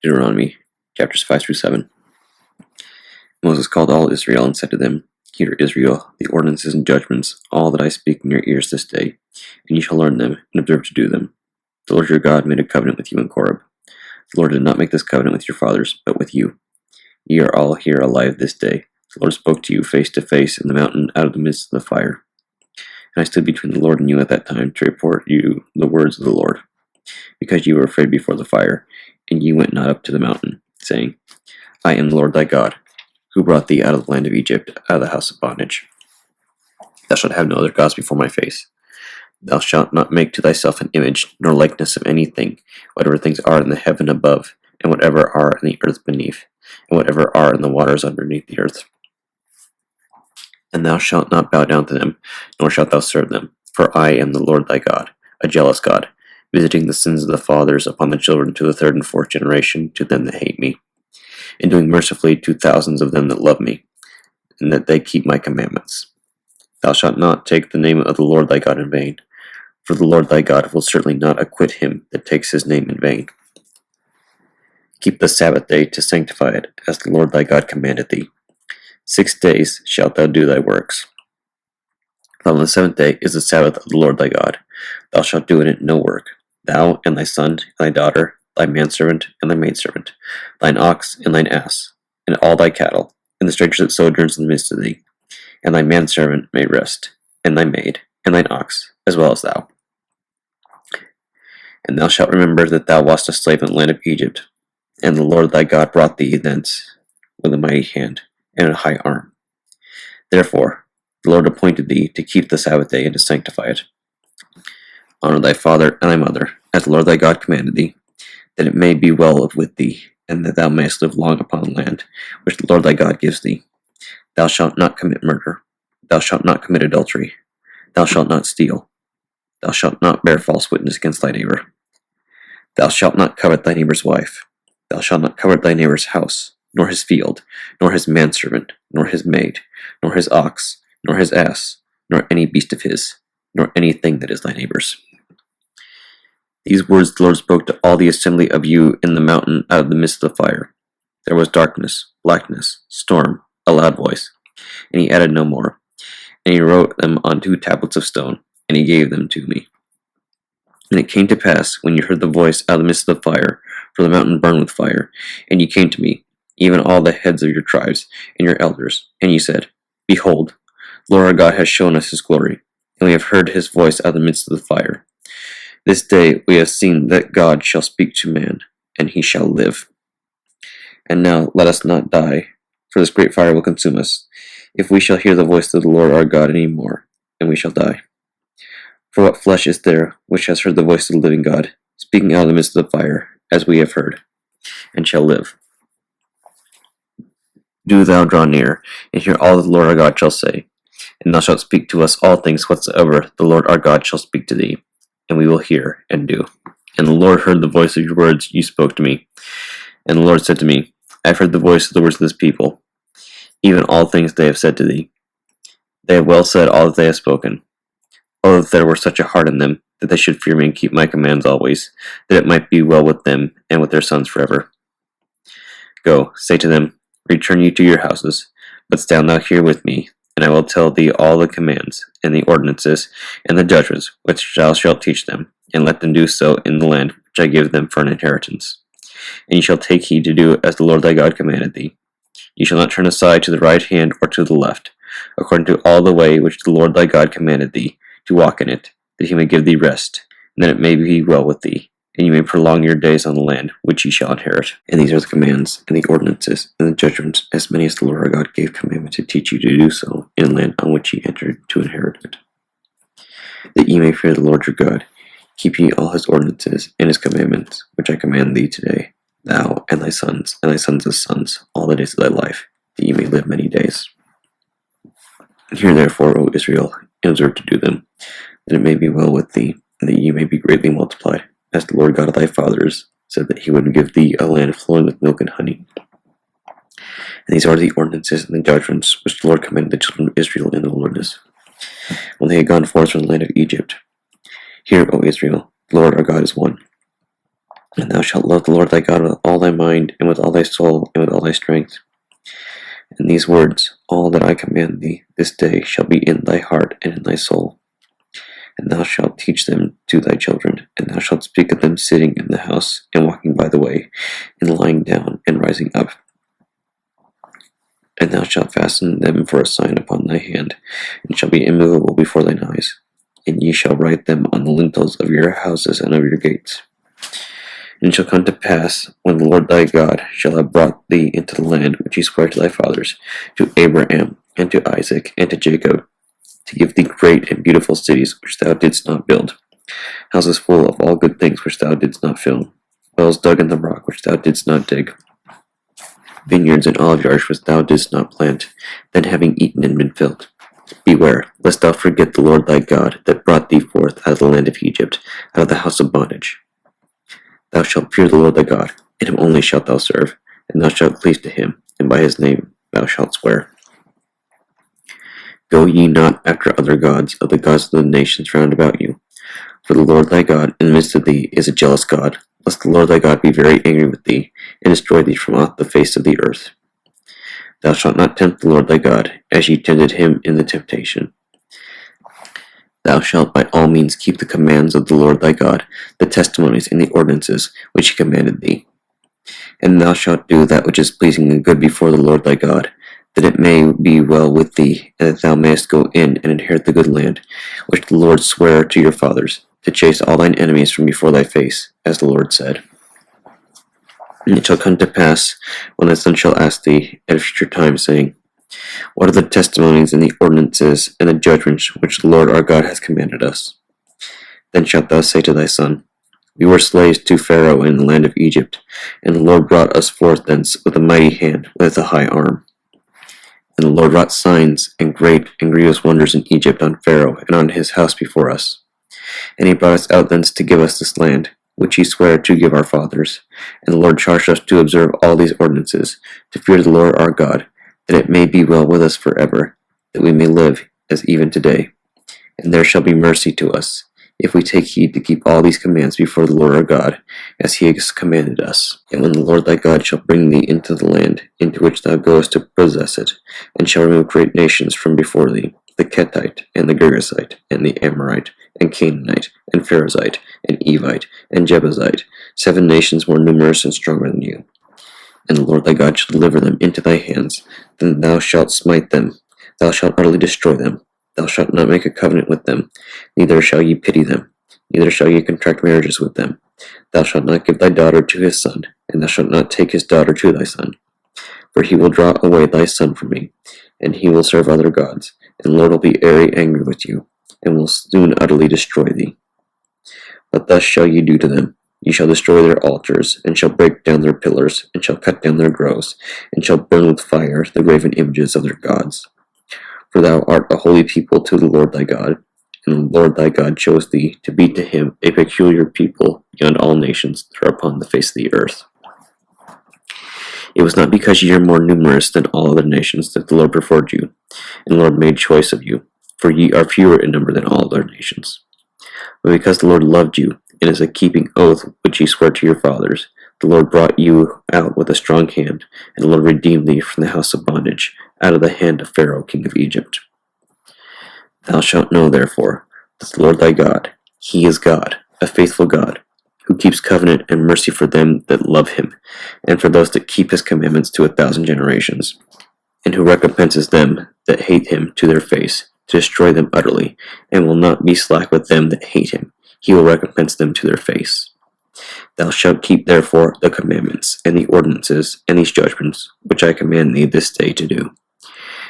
Deuteronomy chapters 5 through 7. Moses called all Israel and said to them, Hear, Israel, the ordinances and judgments, all that I speak in your ears this day, and ye shall learn them, and observe to do them. The Lord your God made a covenant with you in Horeb. The Lord did not make this covenant with your fathers, but with you. Ye are all here alive this day. The Lord spoke to you face to face in the mountain out of the midst of the fire. And I stood between the Lord and you at that time to report you the words of the Lord, because you were afraid before the fire, and ye went not up to the mountain, saying, I am the Lord thy God, who brought thee out of the land of Egypt, out of the house of bondage. Thou shalt have no other gods before my face. Thou shalt not make to thyself an image, nor likeness of anything, whatever things are in the heaven above, and whatever are in the earth beneath, and whatever are in the waters underneath the earth. And thou shalt not bow down to them, nor shalt thou serve them, for I am the Lord thy God, a jealous God, visiting the sins of the fathers upon the children to the third and fourth generation, to them that hate me, and doing mercifully to thousands of them that love me, and that they keep my commandments. Thou shalt not take the name of the Lord thy God in vain, for the Lord thy God will certainly not acquit him that takes his name in vain. Keep the Sabbath day to sanctify it, as the Lord thy God commanded thee. 6 days shalt thou do thy works. But on the seventh day is the Sabbath of the Lord thy God. Thou shalt do in it no work, thou and thy son, and thy daughter, thy manservant, and thy maidservant, thine ox and thine ass, and all thy cattle, and the stranger that sojourns in the midst of thee. And thy manservant may rest, and thy maid, and thine ox, as well as thou. And thou shalt remember that thou wast a slave in the land of Egypt, and the Lord thy God brought thee thence with a mighty hand and a high arm. Therefore the Lord appointed thee to keep the Sabbath day and to sanctify it. Honor thy father and thy mother, as the Lord thy God commanded thee, that it may be well with thee, and that thou mayest live long upon the land which the Lord thy God gives thee. Thou shalt not commit murder. Thou shalt not commit adultery. Thou shalt not steal. Thou shalt not bear false witness against thy neighbor. Thou shalt not covet thy neighbor's wife. Thou shalt not covet thy neighbor's house, nor his field, nor his manservant, nor his maid, nor his ox, nor his ass, nor any beast of his, nor anything that is thy neighbor's. These words the Lord spoke to all the assembly of you in the mountain out of the midst of the fire. There was darkness, blackness, storm, a loud voice. And he added no more. And he wrote them on 2 tablets of stone, and he gave them to me. And it came to pass, when you heard the voice out of the midst of the fire, for the mountain burned with fire, and ye came to me, even all the heads of your tribes, and your elders, and ye said, Behold, the Lord our God has shown us his glory, and we have heard his voice out of the midst of the fire. This day we have seen that God shall speak to man, and he shall live. And now let us not die, for this great fire will consume us, if we shall hear the voice of the Lord our God any more, and we shall die. For what flesh is there which has heard the voice of the living God, speaking out of the midst of the fire, as we have heard, and shall live? Do thou draw near, and hear all that the Lord our God shall say, and thou shalt speak to us all things whatsoever the Lord our God shall speak to thee, and we will hear and do. And the Lord heard the voice of your words you spoke to me. And the Lord said to me, I have heard the voice of the words of this people, even all things they have said to thee. They have well said all that they have spoken. Oh, that there were such a heart in them, that they should fear me and keep my commands always, that it might be well with them and with their sons forever. Go, say to them, Return you to your houses, but stand thou here with me, and I will tell thee all the commands, and the ordinances, and the judgments, which thou shalt teach them, and let them do so in the land which I give them for an inheritance. And ye shall take heed to do as the Lord thy God commanded thee. Ye shall not turn aside to the right hand or to the left, according to all the way which the Lord thy God commanded thee, to walk in it, that he may give thee rest, and that it may be well with thee, and ye may prolong your days on the land which ye shall inherit. And these are the commands, and the ordinances, and the judgments, as many as the Lord our God gave commandment to teach you to do so in the land on which ye entered to inherit it. That ye may fear the Lord your God, keep ye all his ordinances and his commandments, which I command thee today, thou and thy sons' sons, all the days of thy life, that ye may live many days. Hear therefore, O Israel, and observe to do them, that it may be well with thee, and that ye may be greatly multiplied, as the Lord God of thy fathers said that he would give thee a land flowing with milk and honey. And these are the ordinances and the judgments which the Lord commanded the children of Israel in the wilderness, when they had gone forth from the land of Egypt. Hear, O Israel, the Lord our God is one. And thou shalt love the Lord thy God with all thy mind, and with all thy soul, and with all thy strength. And these words, all that I command thee this day, shall be in thy heart and in thy soul. And thou shalt teach them to thy children, and thou shalt speak of them sitting in the house, and walking by the way, and lying down, and rising up. And thou shalt fasten them for a sign upon thy hand, and shall be immovable before thine eyes. And ye shall write them on the lintels of your houses and of your gates. And it shall come to pass, when the Lord thy God shall have brought thee into the land which he sware to thy fathers, to Abraham, and to Isaac, and to Jacob, to give thee great and beautiful cities which thou didst not build, houses full of all good things which thou didst not fill, wells dug in the rock which thou didst not dig, vineyards and olive yards which thou didst not plant, then having eaten and been filled. Beware, lest thou forget the Lord thy God, that brought thee forth out of the land of Egypt, out of the house of bondage. Thou shalt fear the Lord thy God, and him only shalt thou serve, and thou shalt cleave to him, and by his name thou shalt swear. Go ye not after other gods of the gods of the nations round about you. For the Lord thy God in the midst of thee is a jealous God, lest the Lord thy God be very angry with thee, and destroy thee from off the face of the earth. Thou shalt not tempt the Lord thy God, as ye tempted him in the temptation. Thou shalt by all means keep the commands of the Lord thy God, the testimonies and the ordinances which he commanded thee. And thou shalt do that which is pleasing and good before the Lord thy God, that it may be well with thee, and that thou mayest go in and inherit the good land, which the Lord sware to your fathers, to chase all thine enemies from before thy face, as the Lord said. And it shall come to pass, when thy son shall ask thee at a future time, saying, What are the testimonies and the ordinances and the judgments which the Lord our God hath commanded us? Then shalt thou say to thy son, We were slaves to Pharaoh in the land of Egypt, and the Lord brought us forth thence with a mighty hand, with a high arm. And the Lord wrought signs and great and grievous wonders in Egypt on Pharaoh and on his house before us. And he brought us out thence to give us this land, which he sware to give our fathers. And the Lord charged us to observe all these ordinances, to fear the Lord our God, that it may be well with us forever, that we may live as even today. And there shall be mercy to us, if we take heed to keep all these commands before the Lord our God, as he has commanded us. And when the Lord thy God shall bring thee into the land, into which thou goest to possess it, and shall remove great nations from before thee, the Kettite, and the Girgashite, and the Amorite, and Canaanite, and Pharizite, and Evite, and Jebusite, 7 nations more numerous and stronger than you. And the Lord thy God shall deliver them into thy hands, then thou shalt smite them, thou shalt utterly destroy them. Thou shalt not make a covenant with them, neither shall ye pity them, neither shall ye contract marriages with them. Thou shalt not give thy daughter to his son, and thou shalt not take his daughter to thy son. For he will draw away thy son from me, and he will serve other gods, and the Lord will be very angry with you, and will soon utterly destroy thee. But thus shall ye do to them. Ye shall destroy their altars, and shall break down their pillars, and shall cut down their groves, and shall burn with fire the graven images of their gods. For thou art a holy people to the Lord thy God, and the Lord thy God chose thee to be to him a peculiar people beyond all nations that are upon the face of the earth. It was not because ye are more numerous than all other nations that the Lord preferred you, and the Lord made choice of you, for ye are fewer in number than all other nations. But because the Lord loved you, and is a keeping oath which he sware to your fathers, the Lord brought you out with a strong hand, and the Lord redeemed thee from the house of bondage, out of the hand of Pharaoh king of Egypt. Thou shalt know, therefore, that the Lord thy God, he is God, a faithful God, who keeps covenant and mercy for them that love him, and for those that keep his commandments to 1,000 generations, and who recompenses them that hate him to their face, to destroy them utterly, and will not be slack with them that hate him. He will recompense them to their face. Thou shalt keep therefore the commandments, and the ordinances, and these judgments, which I command thee this day to do.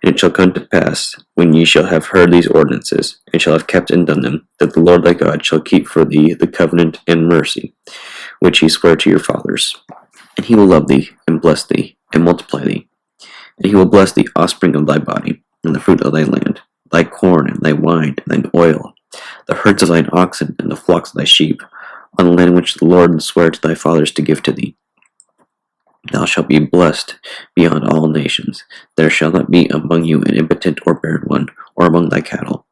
And it shall come to pass, when ye shall have heard these ordinances, and shall have kept and done them, that the Lord thy God shall keep for thee the covenant and mercy, which he sware to your fathers. And he will love thee, and bless thee, and multiply thee. And he will bless the offspring of thy body, and the fruit of thy land, thy corn, and thy wine, and thine oil, the herds of thine oxen, and the flocks of thy sheep, on the land which the Lord sware to thy fathers to give to thee. Thou shalt be blessed beyond all nations. There shall not be among you an impotent or barren one, or among thy cattle.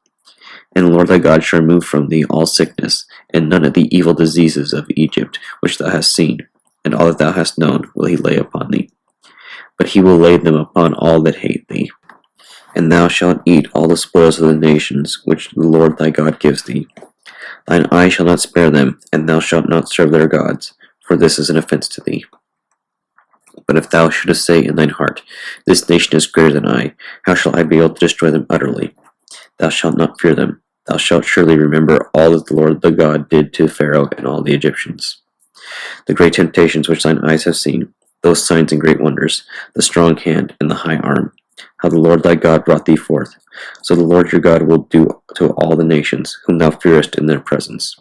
And the Lord thy God shall remove from thee all sickness, and none of the evil diseases of Egypt which thou hast seen, and all that thou hast known will he lay upon thee. But he will lay them upon all that hate thee. And thou shalt eat all the spoils of the nations which the Lord thy God gives thee. Thine eye shall not spare them, and thou shalt not serve their gods, for this is an offense to thee. But if thou shouldest say in thine heart, This nation is greater than I, how shall I be able to destroy them utterly? Thou shalt not fear them. Thou shalt surely remember all that the Lord thy God did to Pharaoh and all the Egyptians, the great temptations which thine eyes have seen, those signs and great wonders, the strong hand and the high arm, how the Lord thy God brought thee forth. So the Lord your God will do to all the nations whom thou fearest in their presence.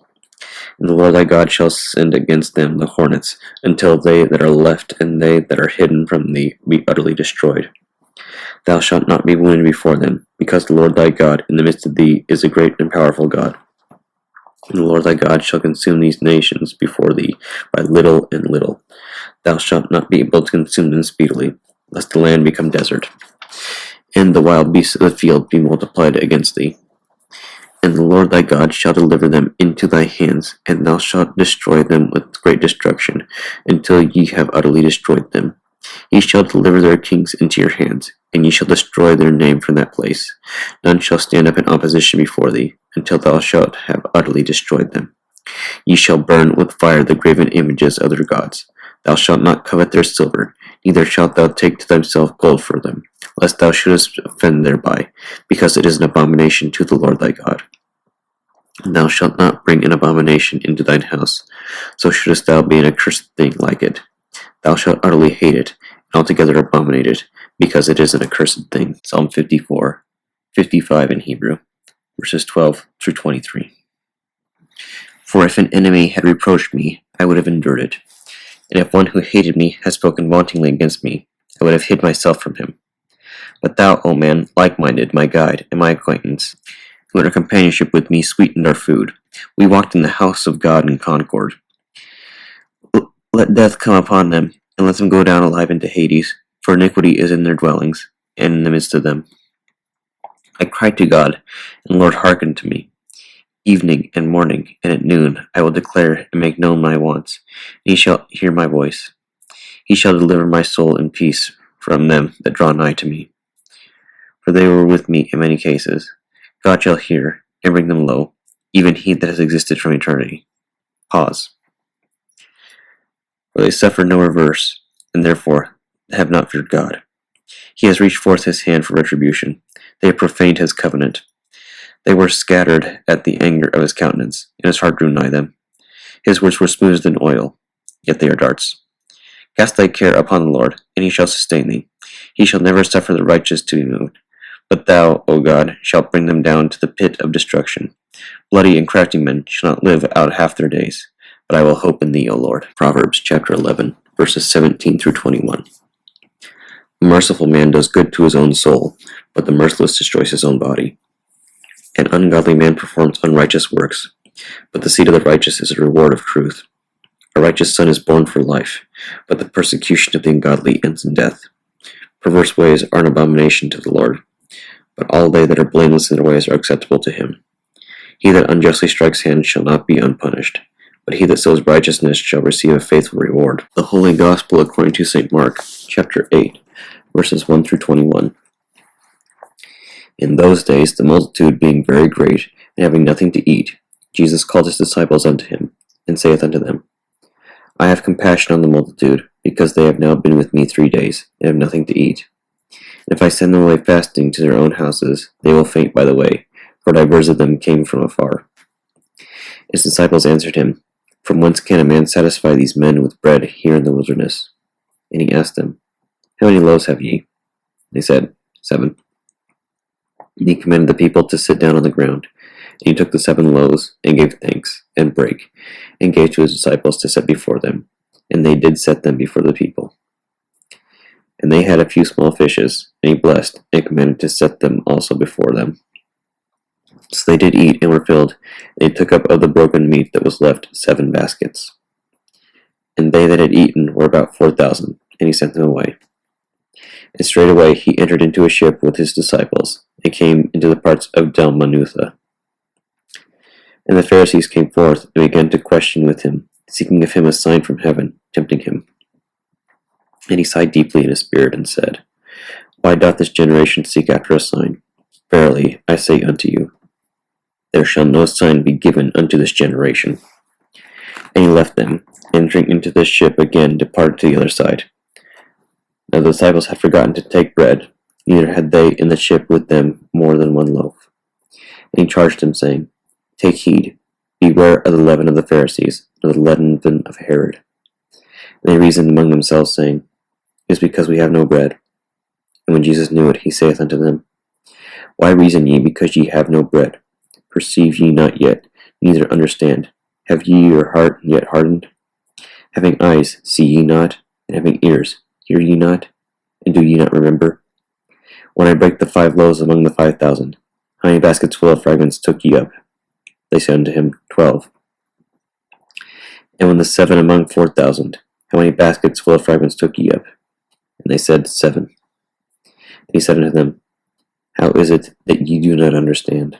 And the Lord thy God shall send against them the hornets, until they that are left and they that are hidden from thee be utterly destroyed. Thou shalt not be wounded before them, because the Lord thy God in the midst of thee is a great and powerful God. And the Lord thy God shall consume these nations before thee by little and little. Thou shalt not be able to consume them speedily, lest the land become desert, and the wild beasts of the field be multiplied against thee. And the Lord thy God shall deliver them into thy hands, and thou shalt destroy them with great destruction, until ye have utterly destroyed them. Ye shall deliver their kings into your hands, and ye shall destroy their name from that place. None shall stand up in opposition before thee, until thou shalt have utterly destroyed them. Ye shall burn with fire the graven images of their gods. Thou shalt not covet their silver, neither shalt thou take to thyself gold for them, lest thou shouldest offend thereby, because it is an abomination to the Lord thy God. And thou shalt not bring an abomination into thine house, so shouldest thou be an accursed thing like it. Thou shalt utterly hate it, and altogether abominate it, because it is an accursed thing. Psalm 54, 55 in Hebrew, verses 12 through 23. For if an enemy had reproached me, I would have endured it. And if one who hated me had spoken wantonly against me, I would have hid myself from him. But thou, O man, like-minded, my guide, and my acquaintance, who in our companionship with me sweetened our food, we walked in the house of God in concord. Let death come upon them, and let them go down alive into Hades, for iniquity is in their dwellings, and in the midst of them. I cried to God, and the Lord hearkened to me. Evening and morning, and at noon, I will declare and make known my wants, and he shall hear my voice. He shall deliver my soul in peace from them that draw nigh to me. For they were with me in many cases. God shall hear, and bring them low, even he that has existed from eternity. Pause. For they suffer no reverse, and therefore have not feared God. He has reached forth his hand for retribution. They have profaned his covenant. They were scattered at the anger of his countenance, and his heart drew nigh them. His words were smoother than oil, yet they are darts. Cast thy care upon the Lord, and he shall sustain thee. He shall never suffer the righteous to be moved. But thou, O God, shalt bring them down to the pit of destruction. Bloody and crafty men shall not live out half their days. But I will hope in thee, O Lord. Proverbs chapter 11, verses 17 through 21. The merciful man does good to his own soul, but the merciless destroys his own body. An ungodly man performs unrighteous works, but the seed of the righteous is a reward of truth. A righteous son is born for life, but the persecution of the ungodly ends in death. Perverse ways are an abomination to the Lord, but all they that are blameless in their ways are acceptable to him. He that unjustly strikes hands shall not be unpunished, but he that sows righteousness shall receive a faithful reward. The Holy Gospel according to St. Mark, chapter 8, verses 1 through 21. In those days, the multitude being very great, and having nothing to eat, Jesus called his disciples unto him, and saith unto them, I have compassion on the multitude, because they have now been with me 3 days, and have nothing to eat. And if I send them away fasting to their own houses, they will faint by the way, for divers of them came from afar. His disciples answered him, From whence can a man satisfy these men with bread here in the wilderness? And he asked them, How many loaves have ye? They said, 7. And he commanded the people to sit down on the ground. And he took the 7 loaves, and gave thanks, and brake, and gave to his disciples to set before them. And they did set them before the people. And they had a few small fishes, and he blessed, and commanded to set them also before them. So they did eat, and were filled, and they took up of the broken meat that was left 7 baskets. And they that had eaten were about 4,000, and he sent them away. And straightway he entered into a ship with his disciples, and came into the parts of Dalmanutha. And the Pharisees came forth and began to question with him, seeking of him a sign from heaven, tempting him. And he sighed deeply in his spirit, and said, Why doth this generation seek after a sign? Verily, I say unto you, there shall no sign be given unto this generation. And he left them, entering into the ship again, departed to the other side. Now the disciples had forgotten to take bread, neither had they in the ship with them more than one loaf. And he charged them, saying, Take heed, beware of the leaven of the Pharisees, and of the leaven of Herod. And they reasoned among themselves, saying, It is because we have no bread. And when Jesus knew it, he saith unto them, Why reason ye, because ye have no bread? Perceive ye not yet, neither understand? Have ye your heart yet hardened? Having eyes, see ye not? And having ears, hear ye not? And do ye not remember? When I brake the 5 loaves among the 5,000, how many baskets full of fragments took ye up? They said unto him, 12. And when the 7 among 4,000, how many baskets full of fragments took ye up? And they said, 7. And he said unto them, How is it that ye do not understand?